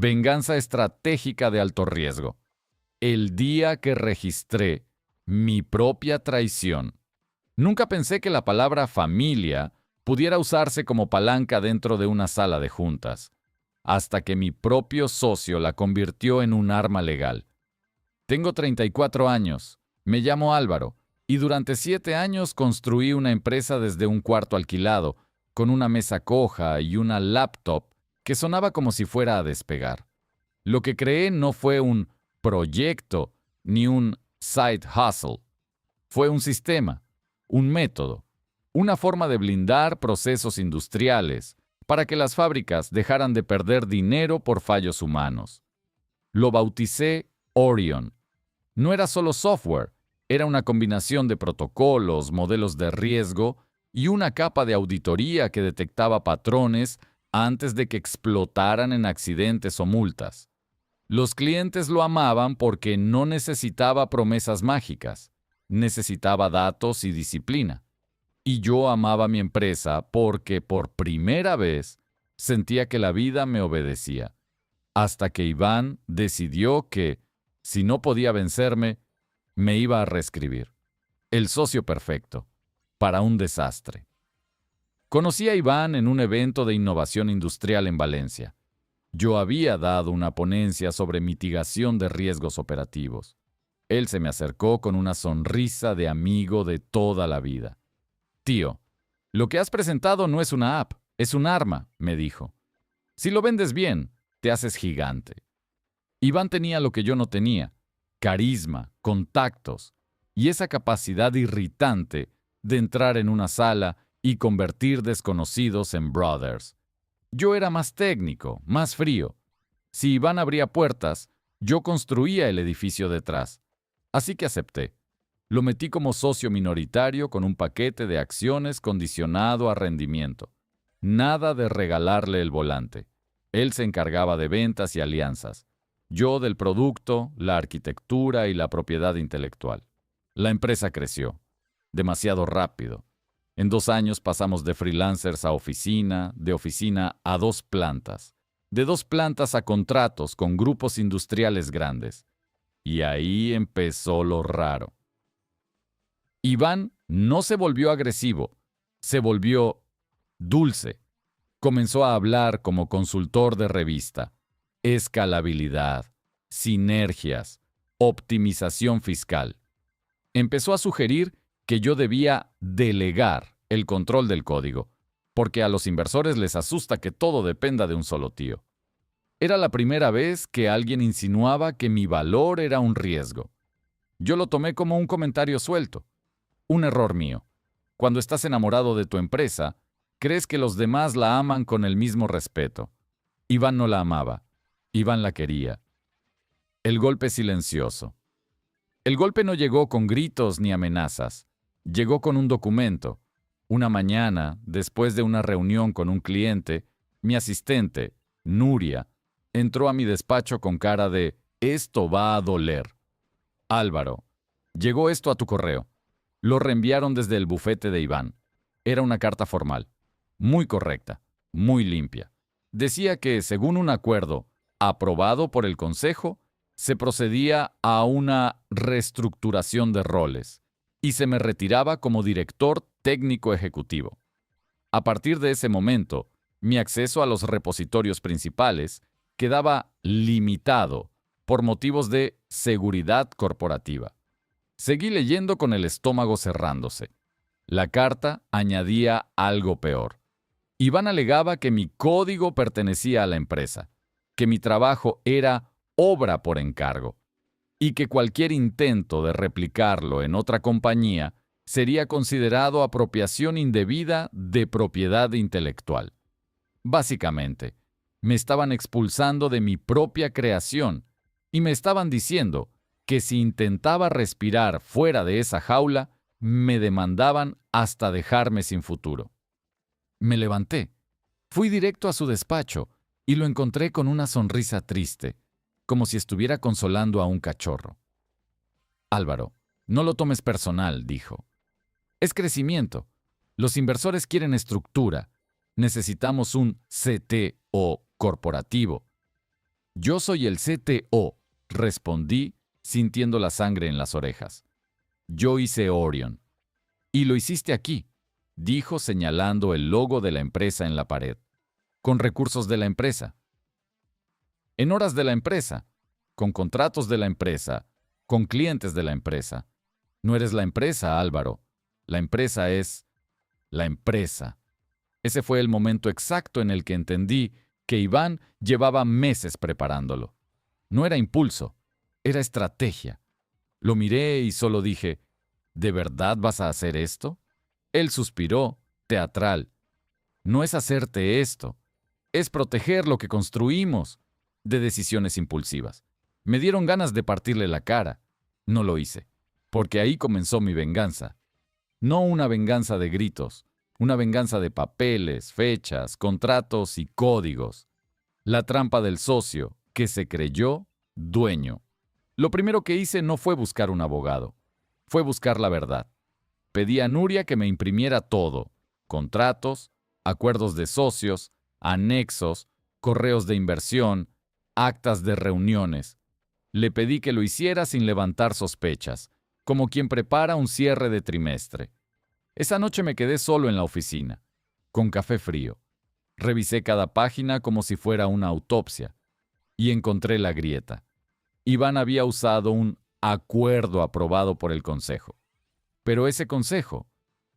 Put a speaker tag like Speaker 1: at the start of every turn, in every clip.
Speaker 1: Venganza estratégica de alto riesgo. El día que registré mi propia traición. Nunca pensé que la palabra familia pudiera usarse como palanca dentro de una sala de juntas, hasta que mi propio socio la convirtió en un arma legal. Tengo 34 años, me llamo Álvaro, y durante 7 años construí una empresa desde un cuarto alquilado, con una mesa coja y una laptop que sonaba como si fuera a despegar. Lo que creé no fue un proyecto ni un side hustle. Fue un sistema, un método, una forma de blindar procesos industriales para que las fábricas dejaran de perder dinero por fallos humanos. Lo bauticé Orion. No era solo software, era una combinación de protocolos, modelos de riesgo y una capa de auditoría que detectaba patrones antes de que explotaran en accidentes o multas. Los clientes lo amaban porque no necesitaba promesas mágicas, necesitaba datos y disciplina. Y yo amaba mi empresa porque por primera vez sentía que la vida me obedecía. Hasta que Iván decidió que, si no podía vencerme, me iba a reescribir. El socio perfecto, para un desastre. Conocí a Iván en un evento de innovación industrial en Valencia. Yo había dado una ponencia sobre mitigación de riesgos operativos. Él se me acercó con una sonrisa de amigo de toda la vida. «Tío, lo que has presentado no es una app, es un arma», me dijo. «Si lo vendes bien, te haces gigante». Iván tenía lo que yo no tenía: carisma, contactos y esa capacidad irritante de entrar en una sala y convertir desconocidos en brothers. Yo era más técnico, más frío. Si Iván abría puertas, yo construía el edificio detrás. Así que acepté. Lo metí como socio minoritario con un paquete de acciones condicionado a rendimiento. Nada de regalarle el volante. Él se encargaba de ventas y alianzas. Yo del producto, la arquitectura y la propiedad intelectual. La empresa creció. Demasiado rápido. En 2 años pasamos de freelancers a oficina, de oficina a 2 plantas, de 2 plantas a contratos con grupos industriales grandes. Y ahí empezó lo raro. Iván no se volvió agresivo, se volvió dulce. Comenzó a hablar como consultor de revista. Escalabilidad, sinergias, optimización fiscal. Empezó a sugerir que yo debía delegar el control del código, porque a los inversores les asusta que todo dependa de un solo tío. Era la primera vez que alguien insinuaba que mi valor era un riesgo. Yo lo tomé como un comentario suelto. Un error mío. Cuando estás enamorado de tu empresa, crees que los demás la aman con el mismo respeto. Iván no la amaba. Iván la quería. El golpe silencioso. El golpe no llegó con gritos ni amenazas. Llegó con un documento. Una mañana, después de una reunión con un cliente, mi asistente, Nuria, entró a mi despacho con cara de «Esto va a doler». «Álvaro, llegó esto a tu correo». Lo reenviaron desde el bufete de Iván. Era una carta formal. Muy correcta, muy limpia. Decía que, según un acuerdo aprobado por el Consejo, se procedía a una reestructuración de roles y se me retiraba como director técnico ejecutivo. A partir de ese momento, mi acceso a los repositorios principales quedaba limitado por motivos de seguridad corporativa. Seguí leyendo con el estómago cerrándose. La carta añadía algo peor. Iván alegaba que mi código pertenecía a la empresa, que mi trabajo era obra por encargo, y que cualquier intento de replicarlo en otra compañía sería considerado apropiación indebida de propiedad intelectual. Básicamente, me estaban expulsando de mi propia creación y me estaban diciendo que si intentaba respirar fuera de esa jaula, me demandaban hasta dejarme sin futuro. Me levanté, fui directo a su despacho y lo encontré con una sonrisa triste, como si estuviera consolando a un cachorro. «Álvaro, no lo tomes personal», dijo. «Es crecimiento. Los inversores quieren estructura. Necesitamos un CTO corporativo». Yo soy el CTO, respondí, sintiendo la sangre en las orejas. Yo hice Orion. Y lo hiciste aquí, dijo señalando el logo de la empresa en la pared. Con recursos de la empresa. En horas de la empresa. Con contratos de la empresa. Con clientes de la empresa. No eres la empresa, Álvaro. La empresa es la empresa. Ese fue el momento exacto en el que entendí que Iván llevaba meses preparándolo. No era impulso, era estrategia. Lo miré y solo dije, ¿de verdad vas a hacer esto? Él suspiró, teatral. No es hacerte esto, es proteger lo que construimos de decisiones impulsivas. Me dieron ganas de partirle la cara. No lo hice, porque ahí comenzó mi venganza. No una venganza de gritos, una venganza de papeles, fechas, contratos y códigos. La trampa del socio, que se creyó dueño. Lo primero que hice no fue buscar un abogado, fue buscar la verdad. Pedí a Nuria que me imprimiera todo: contratos, acuerdos de socios, anexos, correos de inversión, actas de reuniones. Le pedí que lo hiciera sin levantar sospechas, como quien prepara un cierre de trimestre. Esa noche me quedé solo en la oficina, con café frío. Revisé cada página como si fuera una autopsia, y encontré la grieta. Iván había usado un acuerdo aprobado por el consejo. Pero ese consejo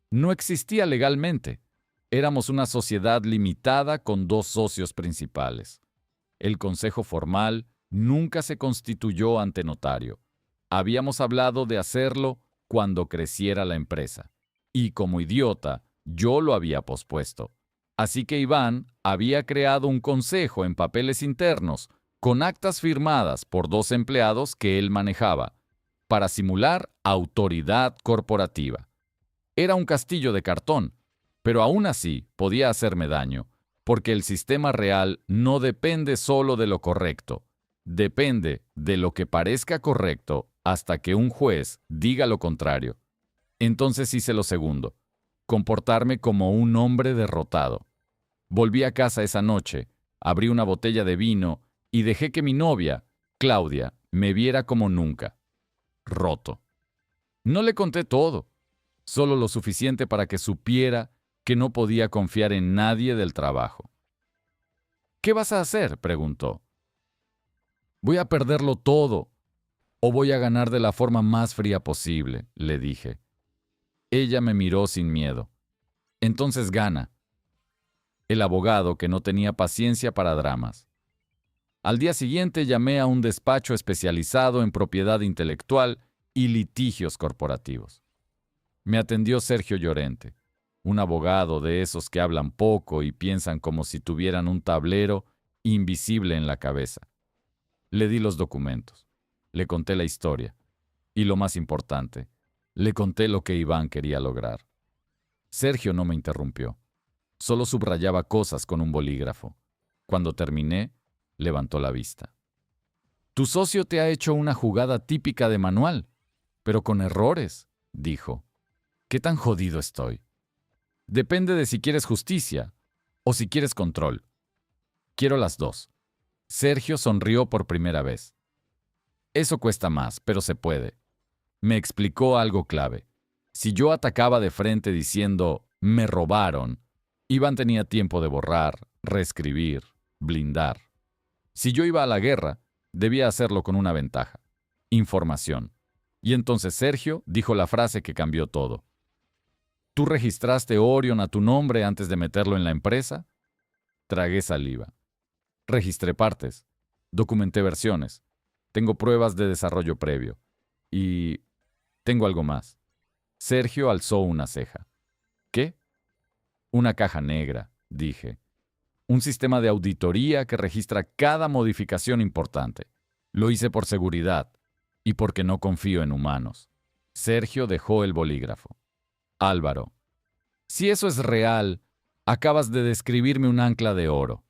Speaker 1: no existía legalmente. Éramos una sociedad limitada con 2 socios principales. El consejo formal nunca se constituyó ante notario. Habíamos hablado de hacerlo cuando creciera la empresa. Y como idiota, yo lo había pospuesto. Así que Iván había creado un consejo en papeles internos, con actas firmadas por 2 empleados que él manejaba, para simular autoridad corporativa. Era un castillo de cartón, pero aún así podía hacerme daño, porque el sistema real no depende solo de lo correcto, depende de lo que parezca correcto hasta que un juez diga lo contrario. Entonces hice lo segundo, comportarme como un hombre derrotado. Volví a casa esa noche, abrí una botella de vino y dejé que mi novia, Claudia, me viera como nunca, roto. No le conté todo, solo lo suficiente para que supiera que no podía confiar en nadie del trabajo. ¿Qué vas a hacer?, preguntó. Voy a perderlo todo, o voy a ganar de la forma más fría posible, le dije. Ella me miró sin miedo. Entonces gana. El abogado, que no tenía paciencia para dramas. Al día siguiente llamé a un despacho especializado en propiedad intelectual y litigios corporativos. Me atendió Sergio Llorente, un abogado de esos que hablan poco y piensan como si tuvieran un tablero invisible en la cabeza. Le di los documentos, le conté la historia y, lo más importante, le conté lo que Iván quería lograr. Sergio no me interrumpió, solo subrayaba cosas con un bolígrafo. Cuando terminé, levantó la vista. Tu socio te ha hecho una jugada típica de manual, pero con errores, dijo. ¿Qué tan jodido estoy? Depende de si quieres justicia o si quieres control. Quiero las 2. Sergio sonrió por primera vez. Eso cuesta más, pero se puede. Me explicó algo clave. Si yo atacaba de frente diciendo «me robaron», Iván tenía tiempo de borrar, reescribir, blindar. Si yo iba a la guerra, debía hacerlo con una ventaja: información. Y entonces Sergio dijo la frase que cambió todo. ¿Tú registraste Orion a tu nombre antes de meterlo en la empresa? Tragué saliva. Registré partes. Documenté versiones. Tengo pruebas de desarrollo previo. Y tengo algo más. Sergio alzó una ceja. ¿Qué? Una caja negra, dije. Un sistema de auditoría que registra cada modificación importante. Lo hice por seguridad y porque no confío en humanos. Sergio dejó el bolígrafo. Álvaro, si eso es real, acabas de describirme un ancla de oro.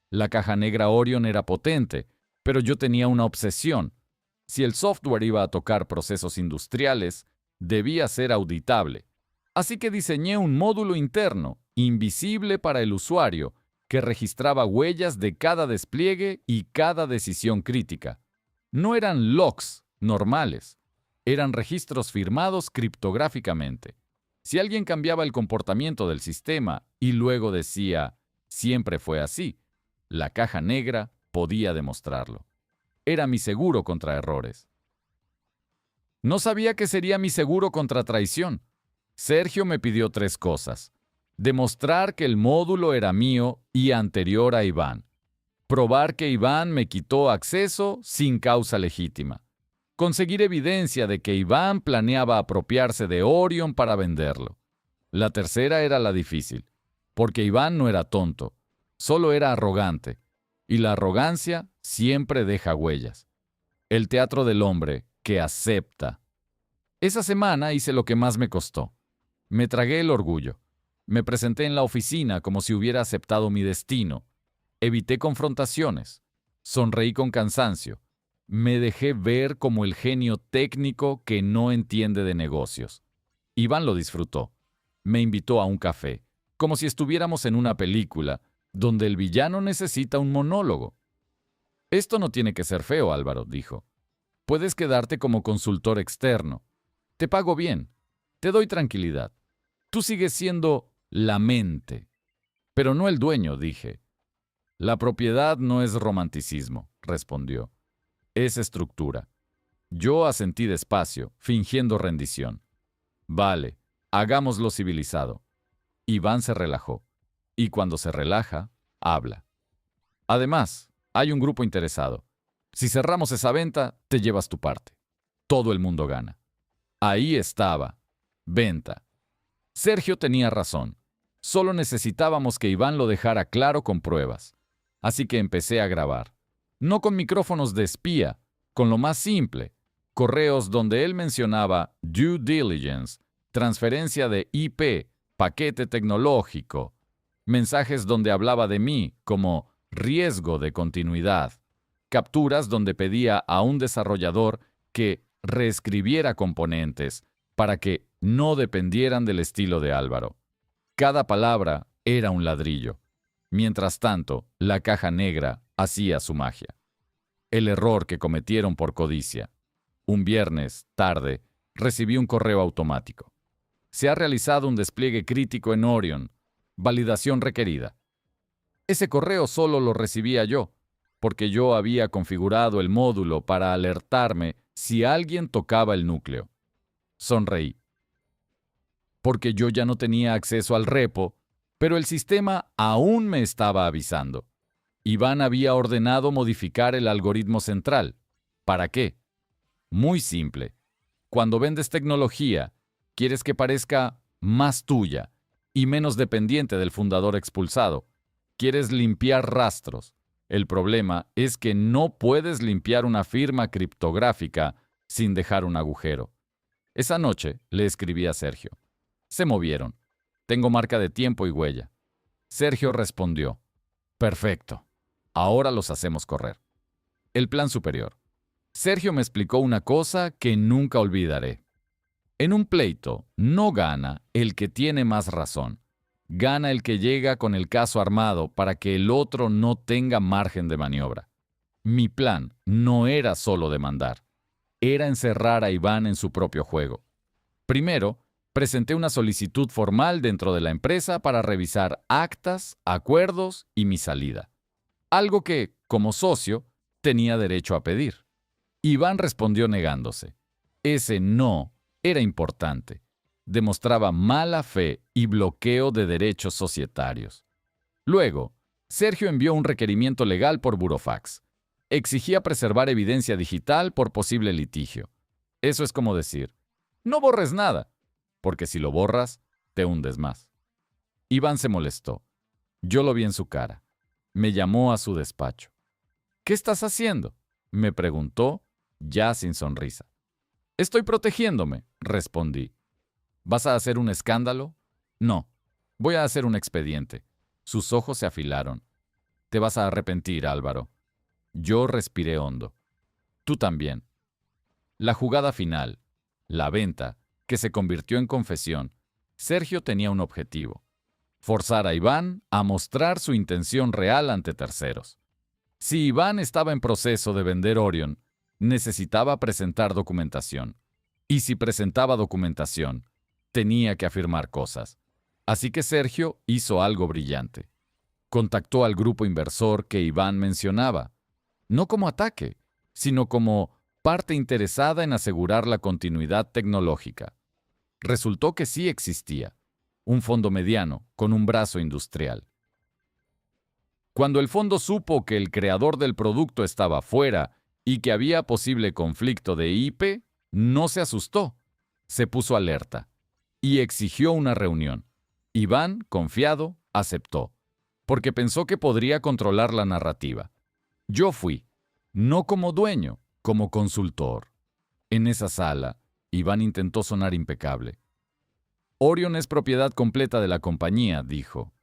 Speaker 1: La caja negra Orion era potente, pero yo tenía una obsesión. Si el software iba a tocar procesos industriales, debía ser auditable. Así que diseñé un módulo interno, invisible para el usuario, que registraba huellas de cada despliegue y cada decisión crítica. No eran logs normales, eran registros firmados criptográficamente. Si alguien cambiaba el comportamiento del sistema y luego decía, siempre fue así, la caja negra podía demostrarlo. Era mi seguro contra errores. No sabía que sería mi seguro contra traición. Sergio me pidió 3 cosas. Demostrar que el módulo era mío y anterior a Iván. Probar que Iván me quitó acceso sin causa legítima. Conseguir evidencia de que Iván planeaba apropiarse de Orion para venderlo. La tercera era la difícil, porque Iván no era tonto, solo era arrogante, y la arrogancia siempre deja huellas. El teatro del hombre que acepta. Esa semana hice lo que más me costó. Me tragué el orgullo. Me presenté en la oficina como si hubiera aceptado mi destino. Evité confrontaciones. Sonreí con cansancio. Me dejé ver como el genio técnico que no entiende de negocios. Iván lo disfrutó. Me invitó a un café, como si estuviéramos en una película, donde el villano necesita un monólogo. Esto no tiene que ser feo, Álvaro, dijo. Puedes quedarte como consultor externo. Te pago bien. Te doy tranquilidad. Tú sigues siendo la mente. Pero no el dueño, dije. La propiedad no es romanticismo, respondió. Es estructura. Yo asentí despacio, fingiendo rendición. Vale, hagámoslo civilizado. Iván se relajó. Y cuando se relaja, habla. Además, hay un grupo interesado. Si cerramos esa venta, te llevas tu parte. Todo el mundo gana. Ahí estaba. Venta. Sergio tenía razón. Solo necesitábamos que Iván lo dejara claro con pruebas. Así que empecé a grabar. No con micrófonos de espía, con lo más simple. Correos donde él mencionaba due diligence, transferencia de IP, paquete tecnológico. Mensajes donde hablaba de mí como riesgo de continuidad. Capturas donde pedía a un desarrollador que reescribiera componentes para que no dependieran del estilo de Álvaro. Cada palabra era un ladrillo. Mientras tanto, la caja negra hacía su magia. El error que cometieron por codicia. Un viernes, tarde, recibí un correo automático. Se ha realizado un despliegue crítico en Orion. Validación requerida. Ese correo solo lo recibía yo, porque yo había configurado el módulo para alertarme si alguien tocaba el núcleo. Sonreí. Porque yo ya no tenía acceso al repo, pero el sistema aún me estaba avisando. Iván había ordenado modificar el algoritmo central. ¿Para qué? Muy simple. Cuando vendes tecnología, quieres que parezca más tuya y menos dependiente del fundador expulsado. Quieres limpiar rastros. El problema es que no puedes limpiar una firma criptográfica sin dejar un agujero. Esa noche le escribí a Sergio. Se movieron. Tengo marca de tiempo y huella. Sergio respondió. Perfecto. Ahora los hacemos correr. El plan superior. Sergio me explicó una cosa que nunca olvidaré. En un pleito no gana el que tiene más razón. Gana el que llega con el caso armado para que el otro no tenga margen de maniobra. Mi plan no era solo demandar. Era encerrar a Iván en su propio juego. Primero, presenté una solicitud formal dentro de la empresa para revisar actas, acuerdos y mi salida. Algo que, como socio, tenía derecho a pedir. Iván respondió negándose. Ese no era importante. Demostraba mala fe y bloqueo de derechos societarios. Luego, Sergio envió un requerimiento legal por burofax. Exigía preservar evidencia digital por posible litigio. Eso es como decir, no borres nada, porque si lo borras, te hundes más. Iván se molestó. Yo lo vi en su cara. Me llamó a su despacho. ¿Qué estás haciendo?, me preguntó, ya sin sonrisa. Estoy protegiéndome, respondí. ¿Vas a hacer un escándalo? No, voy a hacer un expediente. Sus ojos se afilaron. Te vas a arrepentir, Álvaro. Yo respiré hondo. Tú también. La jugada final, la venta, que se convirtió en confesión, Sergio tenía un objetivo. forzar a Iván a mostrar su intención real ante terceros. Si Iván estaba en proceso de vender Orion, necesitaba presentar documentación. Y si presentaba documentación, tenía que afirmar cosas. Así que Sergio hizo algo brillante. Contactó al grupo inversor que Iván mencionaba, no como ataque, sino como parte interesada en asegurar la continuidad tecnológica. Resultó que sí existía un fondo mediano con un brazo industrial. Cuando el fondo supo que el creador del producto estaba fuera y que había posible conflicto de IP, no se asustó, se puso alerta y exigió una reunión. Iván, confiado, aceptó, porque pensó que podría controlar la narrativa. Yo fui, no como dueño, como consultor. En esa sala, Iván intentó sonar impecable. Orion es propiedad completa de la compañía, dijo.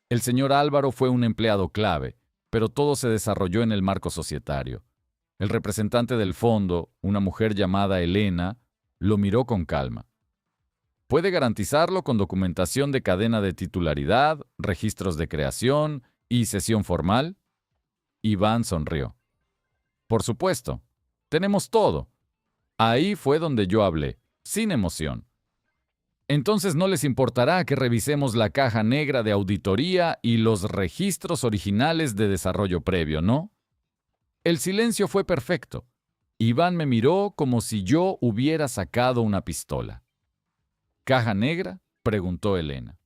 Speaker 1: El señor Álvaro fue un empleado clave, pero todo se desarrolló en el marco societario. El representante del fondo, una mujer llamada Elena, lo miró con calma. ¿Puede garantizarlo con documentación de cadena de titularidad, registros de creación y cesión formal? Iván sonrió. Por supuesto, tenemos todo. Ahí fue donde yo hablé, sin emoción. Entonces no les importará que revisemos la caja negra de auditoría y los registros originales de desarrollo previo, ¿no? El silencio fue perfecto. Iván me miró como si yo hubiera sacado una pistola. ¿Caja negra?, preguntó Elena.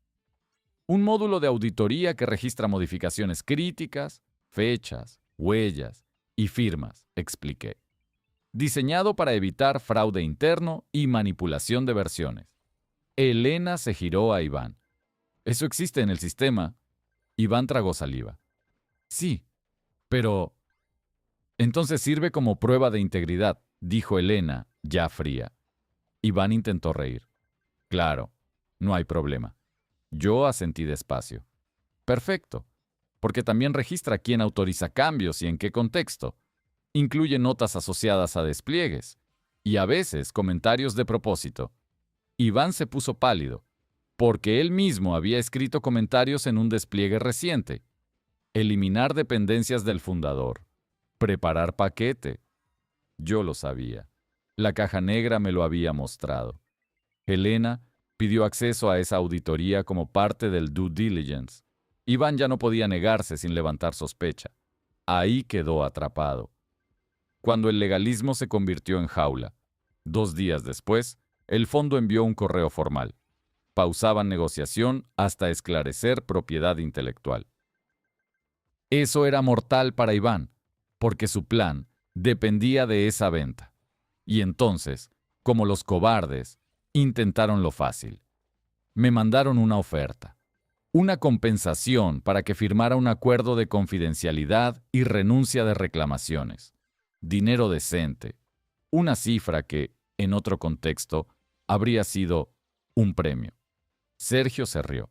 Speaker 1: Un módulo de auditoría que registra modificaciones críticas, fechas, huellas y firmas, expliqué. Diseñado para evitar fraude interno y manipulación de versiones. Elena se giró a Iván. ¿Eso existe en el sistema? Iván tragó saliva. Sí, pero... Entonces sirve como prueba de integridad, dijo Elena, ya fría. Iván intentó reír. Claro, no hay problema. Yo asentí despacio. Perfecto, porque también registra quién autoriza cambios y en qué contexto. Incluye notas asociadas a despliegues y a veces comentarios de propósito. Iván se puso pálido, porque él mismo había escrito comentarios en un despliegue reciente. Eliminar dependencias del fundador. Preparar paquete. Yo lo sabía. La caja negra me lo había mostrado. Elena pidió acceso a esa auditoría como parte del due diligence. Iván ya no podía negarse sin levantar sospecha. Ahí quedó atrapado. Cuando el legalismo se convirtió en jaula. 2 días después, el fondo envió un correo formal. Pausaban negociación hasta esclarecer propiedad intelectual. Eso era mortal para Iván, porque su plan dependía de esa venta. Y entonces, como los cobardes, intentaron lo fácil. Me mandaron una oferta, una compensación para que firmara un acuerdo de confidencialidad y renuncia de reclamaciones. Dinero decente, una cifra que, en otro contexto, habría sido un premio. Sergio se rió.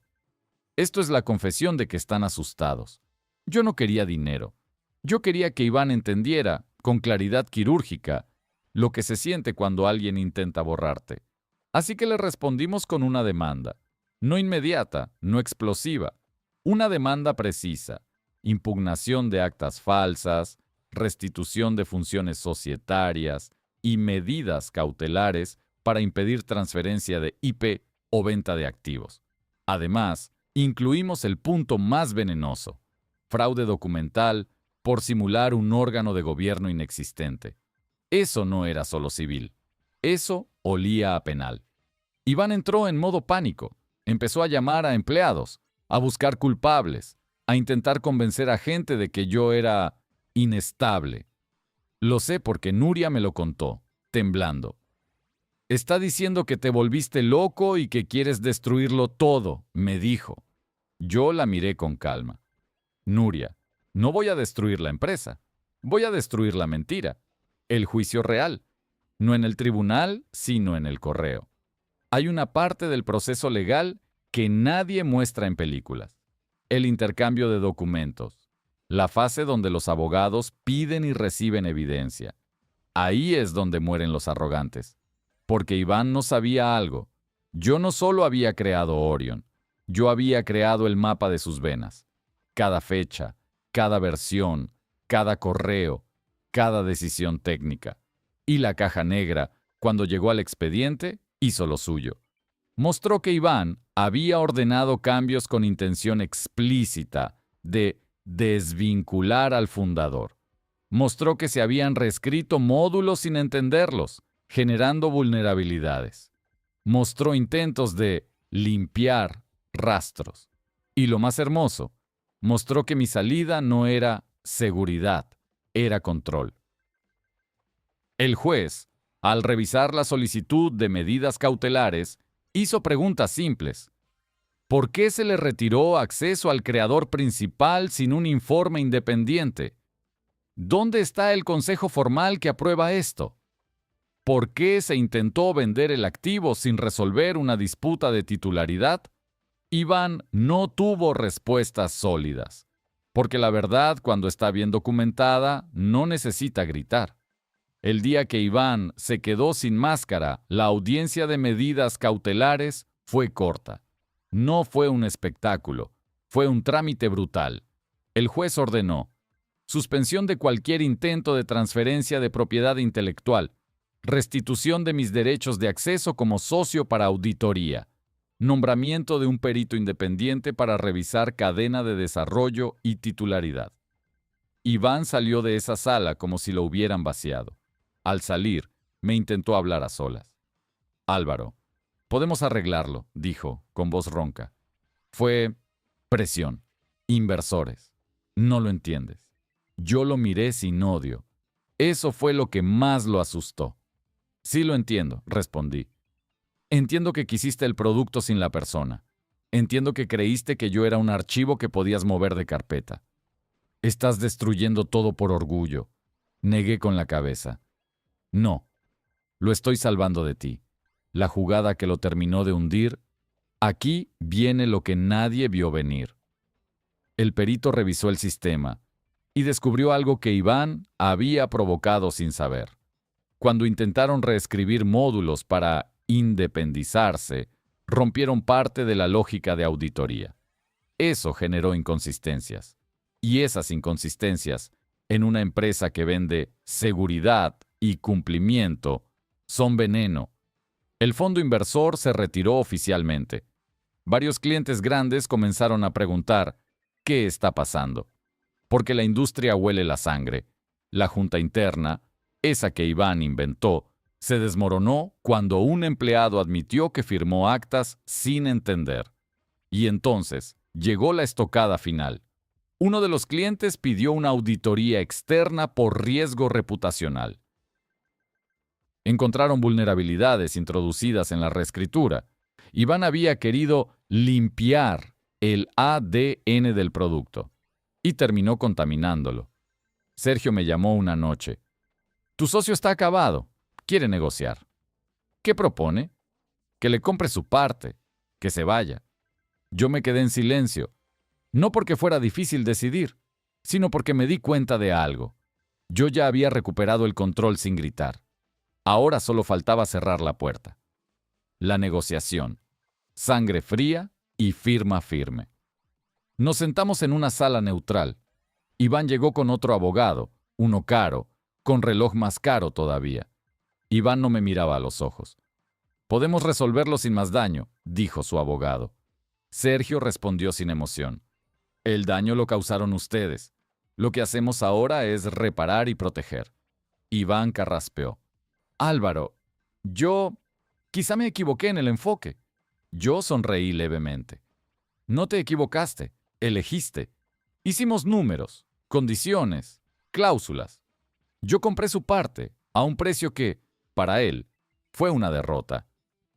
Speaker 1: Esto es la confesión de que están asustados. Yo no quería dinero. Yo quería que Iván entendiera, con claridad quirúrgica, lo que se siente cuando alguien intenta borrarte. Así que le respondimos con una demanda. No inmediata, no explosiva. Una demanda precisa. Impugnación de actas falsas, restitución de funciones societarias y medidas cautelares para impedir transferencia de IP o venta de activos. Además, incluimos el punto más venenoso, fraude documental por simular un órgano de gobierno inexistente. Eso no era solo civil. Eso olía a penal. Iván entró en modo pánico. Empezó a llamar a empleados, a buscar culpables, a intentar convencer a gente de que yo era inestable. Lo sé porque Nuria me lo contó, temblando. Está diciendo que te volviste loco y que quieres destruirlo todo, me dijo. Yo la miré con calma. Nuria, no voy a destruir la empresa. Voy a destruir la mentira. El juicio real. No en el tribunal, sino en el correo. Hay una parte del proceso legal que nadie muestra en películas. El intercambio de documentos. La fase donde los abogados piden y reciben evidencia. Ahí es donde mueren los arrogantes. Porque Iván no sabía algo. Yo no solo había creado Orion. Yo había creado el mapa de sus venas. Cada fecha, cada versión, cada correo, cada decisión técnica. Y la caja negra, cuando llegó al expediente, hizo lo suyo. Mostró que Iván había ordenado cambios con intención explícita de desvincular al fundador. Mostró que se habían reescrito módulos sin entenderlos, generando vulnerabilidades. Mostró intentos de limpiar rastros. Y lo más hermoso, mostró que mi salida no era seguridad, era control. El juez, al revisar la solicitud de medidas cautelares, hizo preguntas simples. ¿Por qué se le retiró acceso al creador principal sin un informe independiente? ¿Dónde está el consejo formal que aprueba esto? ¿Por qué se intentó vender el activo sin resolver una disputa de titularidad? Iván no tuvo respuestas sólidas, porque la verdad, cuando está bien documentada, no necesita gritar. El día que Iván se quedó sin máscara, la audiencia de medidas cautelares fue corta. No fue un espectáculo, fue un trámite brutal. El juez ordenó suspensión de cualquier intento de transferencia de propiedad intelectual, restitución de mis derechos de acceso como socio para auditoría, nombramiento de un perito independiente para revisar cadena de desarrollo y titularidad. Iván salió de esa sala como si lo hubieran vaciado. Al salir, me intentó hablar a solas. Álvaro, podemos arreglarlo, dijo, con voz ronca. Fue presión, inversores. No lo entiendes. Yo lo miré sin odio. Eso fue lo que más lo asustó. Sí lo entiendo, respondí. Entiendo que quisiste el producto sin la persona. Entiendo que creíste que yo era un archivo que podías mover de carpeta. Estás destruyendo todo por orgullo. Negué con la cabeza. No, lo estoy salvando de ti. La jugada que lo terminó de hundir. Aquí viene lo que nadie vio venir. El perito revisó el sistema y descubrió algo que Iván había provocado sin saber. Cuando intentaron reescribir módulos para independizarse, rompieron parte de la lógica de auditoría. Eso generó inconsistencias. Y esas inconsistencias, en una empresa que vende seguridad y cumplimiento, son veneno. El fondo inversor se retiró oficialmente. Varios clientes grandes comenzaron a preguntar, ¿qué está pasando? Porque la industria huele la sangre. La junta interna, esa que Iván inventó, se desmoronó cuando un empleado admitió que firmó actas sin entender. Y entonces llegó la estocada final. Uno de los clientes pidió una auditoría externa por riesgo reputacional. Encontraron vulnerabilidades introducidas en la reescritura. Iván había querido limpiar el ADN del producto y terminó contaminándolo. Sergio me llamó una noche. Tu socio está acabado. Quiere negociar. ¿Qué propone? Que le compre su parte, que se vaya. Yo me quedé en silencio, no porque fuera difícil decidir, sino porque me di cuenta de algo. Yo ya había recuperado el control sin gritar. Ahora solo faltaba cerrar la puerta. La negociación. Sangre fría y firma firme. Nos sentamos en una sala neutral. Iván llegó con otro abogado, uno caro, con reloj más caro todavía. Iván no me miraba a los ojos. Podemos resolverlo sin más daño, dijo su abogado. Sergio respondió sin emoción. El daño lo causaron ustedes. Lo que hacemos ahora es reparar y proteger. Iván carraspeó. Álvaro, quizá me equivoqué en el enfoque. Yo sonreí levemente. No te equivocaste, elegiste. Hicimos números, condiciones, cláusulas. Yo compré su parte a un precio que, para él, fue una derrota.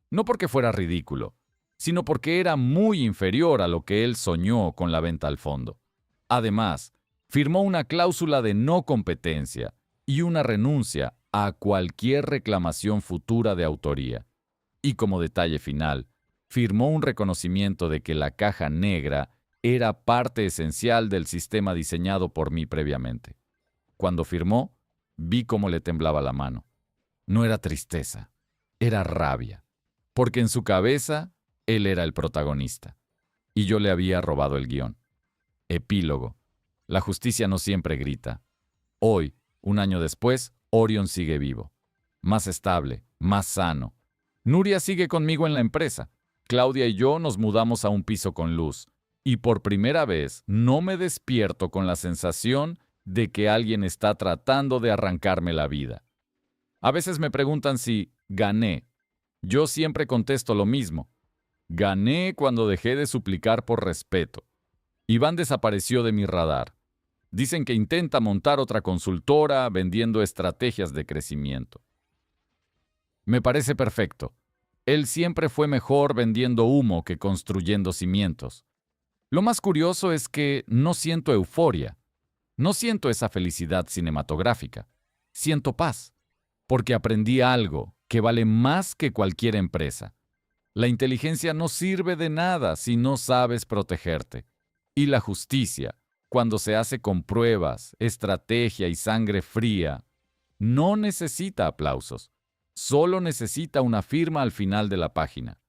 Speaker 1: No porque fuera ridículo, sino porque era muy inferior a lo que él soñó con la venta al fondo. Además, firmó una cláusula de no competencia y una renuncia a cualquier reclamación futura de autoría. Y como detalle final, firmó un reconocimiento de que la caja negra era parte esencial del sistema diseñado por mí previamente. Cuando firmó, vi cómo le temblaba la mano. No era tristeza, era rabia, porque en su cabeza él era el protagonista. Y yo le había robado el guión. Epílogo. La justicia no siempre grita. Hoy, un año después, Orion sigue vivo. Más estable, más sano. Nuria sigue conmigo en la empresa. Claudia y yo nos mudamos a un piso con luz. Y por primera vez no me despierto con la sensación de que alguien está tratando de arrancarme la vida. A veces me preguntan si gané. Yo siempre contesto lo mismo. Gané cuando dejé de suplicar por respeto. Iván desapareció de mi radar. Dicen que intenta montar otra consultora vendiendo estrategias de crecimiento. Me parece perfecto. Él siempre fue mejor vendiendo humo que construyendo cimientos. Lo más curioso es que no siento euforia. No siento esa felicidad cinematográfica. Siento paz, porque aprendí algo que vale más que cualquier empresa. La inteligencia no sirve de nada si no sabes protegerte. Y la justicia, cuando se hace con pruebas, estrategia y sangre fría, no necesita aplausos. Solo necesita una firma al final de la página.